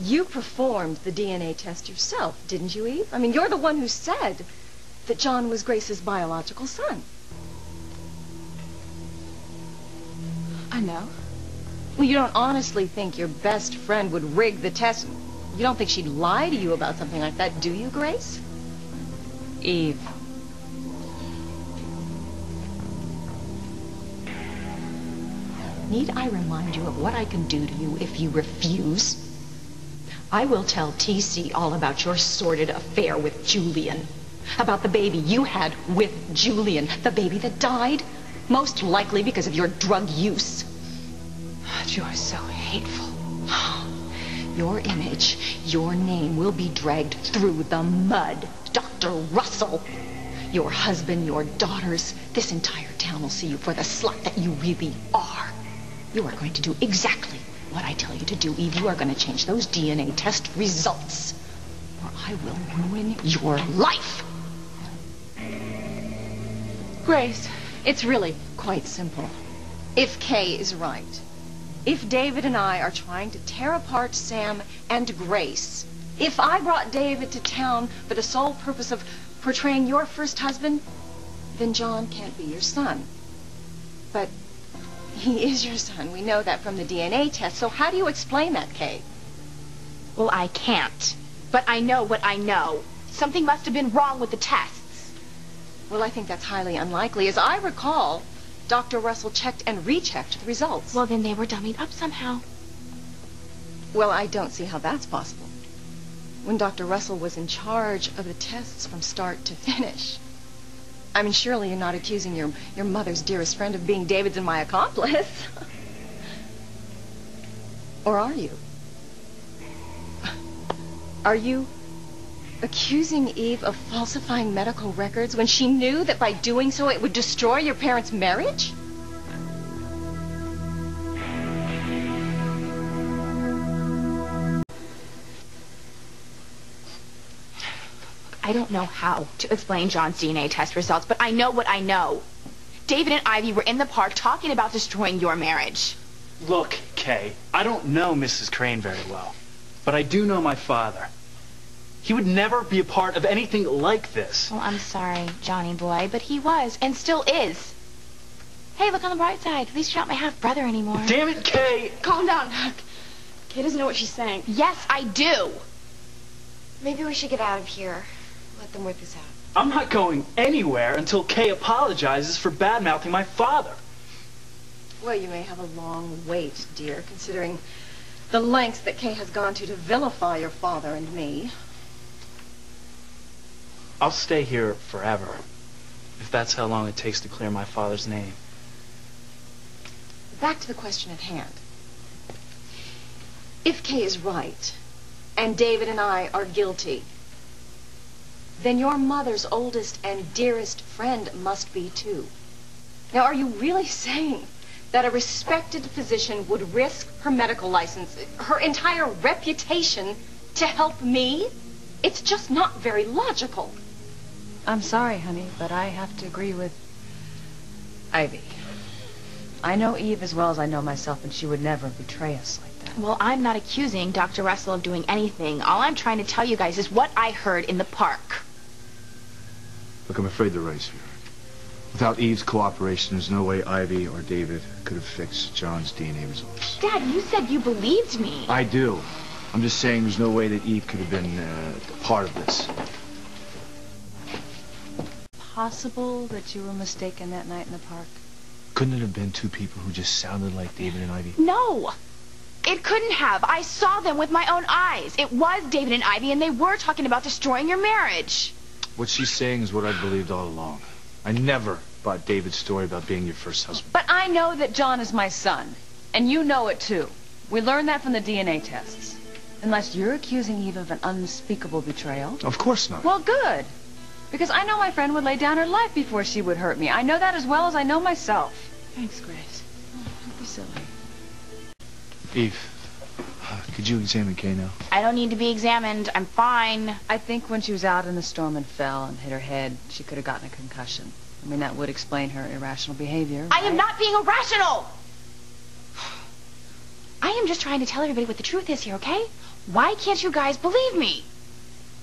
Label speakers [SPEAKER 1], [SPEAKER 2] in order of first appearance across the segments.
[SPEAKER 1] You performed the DNA test yourself, didn't you, Eve? I mean, you're the one who said that John was Grace's biological son.
[SPEAKER 2] I know.
[SPEAKER 1] Well, you don't honestly think your best friend would rig the test? You don't think she'd lie to you about something like that, do you, Grace?
[SPEAKER 2] Eve.
[SPEAKER 3] Need I remind you of what I can do to you if you refuse? I will tell TC all about your sordid affair with Julian. About the baby you had with Julian. The baby that died, most likely because of your drug use.
[SPEAKER 2] You are so hateful.
[SPEAKER 3] Your image, your name will be dragged through the mud. Dr. Russell. Your husband, your daughters, this entire town will see you for the slut that you really are. You are going to do exactly what I tell you to do, Eve. You are going to change those DNA test results, or I will ruin your life.
[SPEAKER 2] Grace.
[SPEAKER 1] It's really quite simple. If Kay is right, if David and I are trying to tear apart Sam and Grace, if I brought David to town for the sole purpose of portraying your first husband, then John can't be your son. But he is your son. We know that from the DNA test. So how do you explain that, Kay?
[SPEAKER 4] Well, I can't. But I know what I know. Something must have been wrong with the tests.
[SPEAKER 1] Well, I think that's highly unlikely. As I recall, Dr. Russell checked and rechecked the results.
[SPEAKER 4] Well, then they were dummied up somehow.
[SPEAKER 1] Well, I don't see how that's possible. When Dr. Russell was in charge of the tests from start to finish. I mean, surely you're not accusing your mother's dearest friend of being David's and my accomplice. Or are you? Are you accusing Eve of falsifying medical records when she knew that by doing so it would destroy your parents' marriage?
[SPEAKER 4] I don't know how to explain John's DNA test results, but I know what I know. David and Ivy were in the park talking about destroying your marriage.
[SPEAKER 5] Look, Kay, I don't know Mrs. Crane very well, but I do know my father. He would never be a part of anything like this.
[SPEAKER 4] Well, I'm sorry, Johnny boy, but he was, and still is. Hey, look on the bright side. At least you're not my half-brother anymore.
[SPEAKER 5] Damn it, Kay!
[SPEAKER 2] Calm down, Huck. Kay doesn't know what she's saying.
[SPEAKER 4] Yes, I do.
[SPEAKER 6] Maybe we should get out of here. Let them work this out.
[SPEAKER 5] I'm not going anywhere until Kay apologizes for bad-mouthing my father.
[SPEAKER 1] Well, you may have a long wait, dear, considering the lengths that Kay has gone to vilify your father and me.
[SPEAKER 5] I'll stay here forever, if that's how long it takes to clear my father's name.
[SPEAKER 1] Back to the question at hand. If Kay is right, and David and I are guilty, then your mother's oldest and dearest friend must be too. Now, are you really saying that a respected physician would risk her medical license, her entire reputation, to help me? It's just not very logical.
[SPEAKER 2] I'm sorry, honey, but I have to agree with Ivy. I know Eve as well as I know myself, and she would never betray us like that.
[SPEAKER 4] Well, I'm not accusing Dr. Russell of doing anything. All I'm trying to tell you guys is what I heard in the park.
[SPEAKER 7] Look, I'm afraid they're right, sweetheart. Without Eve's cooperation, there's no way Ivy or David could have fixed John's DNA results.
[SPEAKER 4] Dad, you said you believed me.
[SPEAKER 7] I do. I'm just saying there's no way that Eve could have been part of this.
[SPEAKER 2] Possible that you were mistaken that night in the park?
[SPEAKER 7] Couldn't it have been two people who just sounded like David and Ivy?
[SPEAKER 4] No. It couldn't have. I saw them with my own eyes. It was David and Ivy, and they were talking about destroying your marriage.
[SPEAKER 7] What she's saying is what I believed all along. I never bought David's story about being your first husband.
[SPEAKER 2] But I know that John is my son, and you know it too. We learned that from the DNA tests. Unless you're accusing Eve of an unspeakable betrayal.
[SPEAKER 7] Of course not.
[SPEAKER 2] Well, good. Because I know my friend would lay down her life before she would hurt me. I know that as well as I know myself. Thanks, Grace. Oh, don't be silly.
[SPEAKER 7] Eve, could you examine Kay now?
[SPEAKER 4] I don't need to be examined. I'm fine.
[SPEAKER 2] I think when she was out in the storm and fell and hit her head, she could have gotten a concussion. I mean, that would explain her irrational behavior.
[SPEAKER 4] I am not being irrational! I am just trying to tell everybody what the truth is here, okay? Why can't you guys believe me?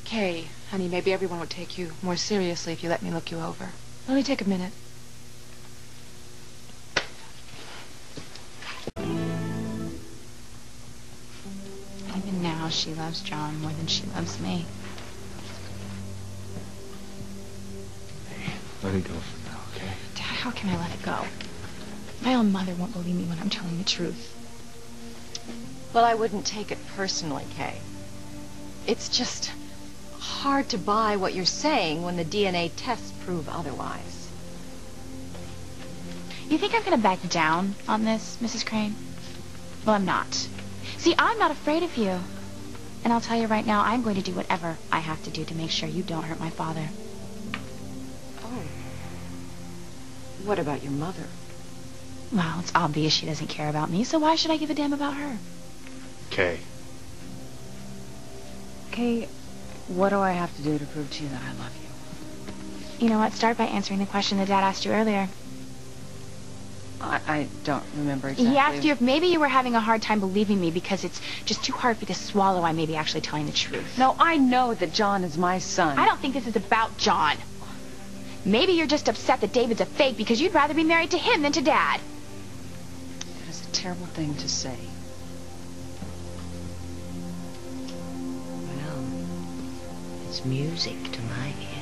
[SPEAKER 8] Kay, honey, maybe everyone would take you more seriously if you let me look you over. Only take a minute.
[SPEAKER 4] Even now, she loves John more than she loves me.
[SPEAKER 7] Hey, let it go for now, okay?
[SPEAKER 4] Dad, how can I let it go? My own mother won't believe me when I'm telling the truth.
[SPEAKER 1] Well, I wouldn't take it personally, Kay. It's just hard to buy what you're saying when the DNA tests prove otherwise.
[SPEAKER 4] You think I'm going to back down on this, Mrs. Crane? Well, I'm not. See, I'm not afraid of you. And I'll tell you right now, I'm going to do whatever I have to do to make sure you don't hurt my father.
[SPEAKER 1] Oh. What about your mother?
[SPEAKER 4] Well, it's obvious she doesn't care about me, so why should I give a damn about her?
[SPEAKER 7] Kay.
[SPEAKER 2] Kay, what do I have to do to prove to you that I love you?
[SPEAKER 4] You know what? Start by answering the question that Dad asked you earlier.
[SPEAKER 2] I don't remember exactly.
[SPEAKER 4] He asked you if maybe you were having a hard time believing me because it's just too hard for you to swallow I'm maybe actually telling the truth.
[SPEAKER 2] No, I know that John is my son.
[SPEAKER 4] I don't think this is about John. Maybe you're just upset that David's a fake because you'd rather be married to him than to Dad.
[SPEAKER 2] That is a terrible thing to say.
[SPEAKER 9] Well, it's music to my ears.